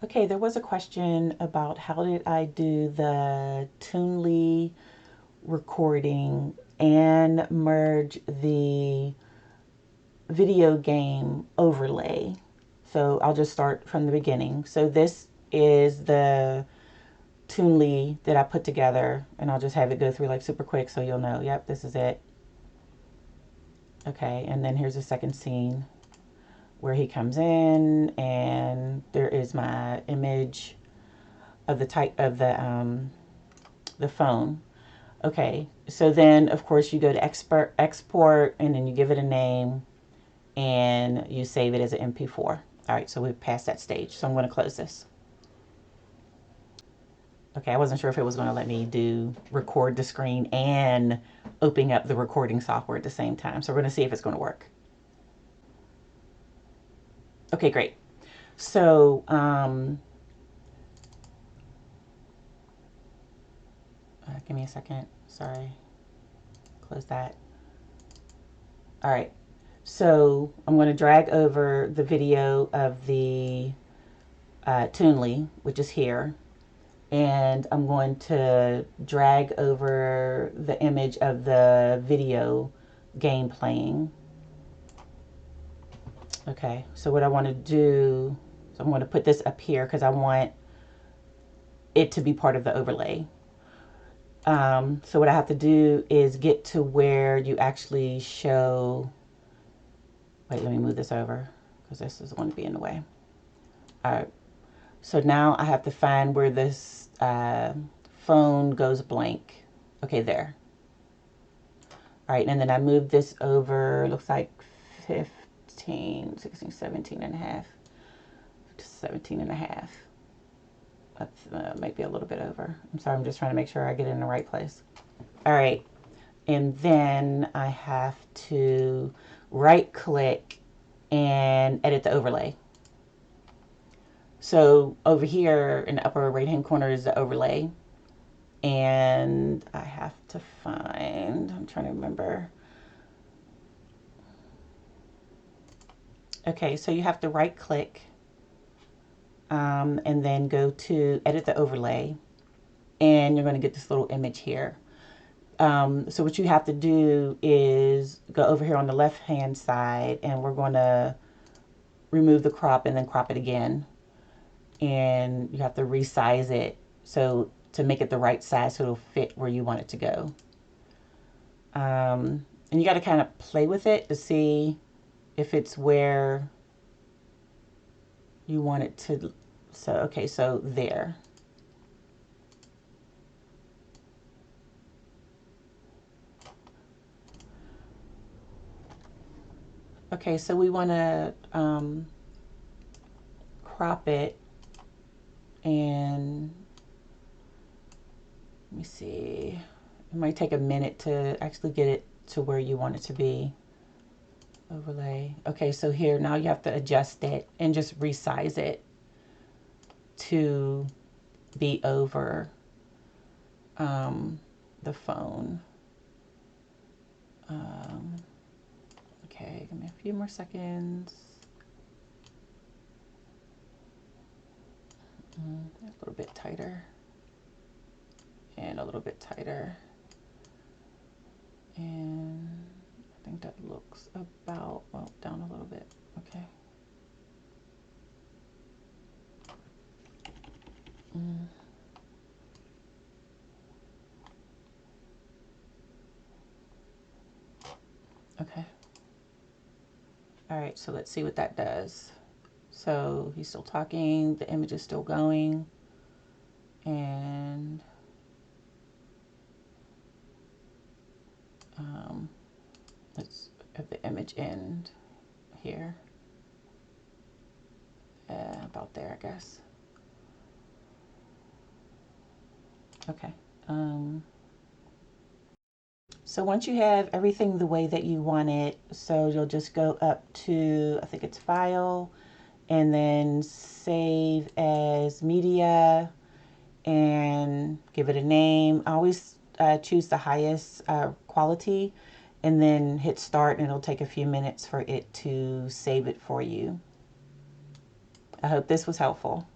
Okay, there was a question about how did I do the Toonly recording and merge the video game overlay. So I'll just start from the beginning. So this is the Toonly that I put together, and I'll just have it go through like super quick so you'll know, yep, this is it. Okay, and then here's the second scene where he comes in, and there is my image of the type of the phone. Okay, so then of course you go to export, and then you give it a name, and you save it as an MP4. All right, so we've passed that stage. So I'm going to close this. Okay, I wasn't sure if it was going to let me do record the screen and opening up the recording software at the same time. So we're going to see if it's going to work. Okay, great. So give me a second. Sorry. Close that. All right. So I'm going to drag over the video of the Toonly, which is here. And I'm going to drag over the image of the video game playing. Okay, so what I want to do, so I'm going to put this up here because I want it to be part of the overlay. So what I have to do is get to where you actually show, wait, let me move this over because this is going to be in the way. All right, so now I have to find where this phone goes blank. Okay, there. All right, and then I move this over, looks like 15, 16, 17 and a half, 17 and a half. That's maybe a little bit over. I'm sorry, I'm just trying to make sure I get it in the right place. All right, and then I have to right click and edit the overlay. So over here in the upper right hand corner is the overlay, and I have to find, I'm trying to remember. Okay, so you have to right click and then go to edit the overlay, and you're going to get this little image here. So what you have to do is go over here on the left hand side, and we're going to remove the crop and then crop it again, and you have to resize it so to make it the right size so it'll fit where you want it to go. And you got to kind of play with it to see if it's where you want it to. So okay, so there. Okay, so we want to crop it, and let me see, it might take a minute to actually get it to where you want it to be. Overlay. Okay, so here now you have to adjust it and just resize it to be over the phone. Okay, give me a few more seconds. A little bit tighter and a little bit tighter, and I think that looks about, well, down a little bit. Okay. Okay. All right, so let's see what that does. So he's still talking, the image is still going, and let's have the image end here. About there, I guess. Okay. So once you have everything the way that you want it, so you'll just go up to, I think it's File, and then Save as Media, and give it a name. I always choose the highest quality, and then hit Start, and it'll take a few minutes for it to save it for you. I hope this was helpful.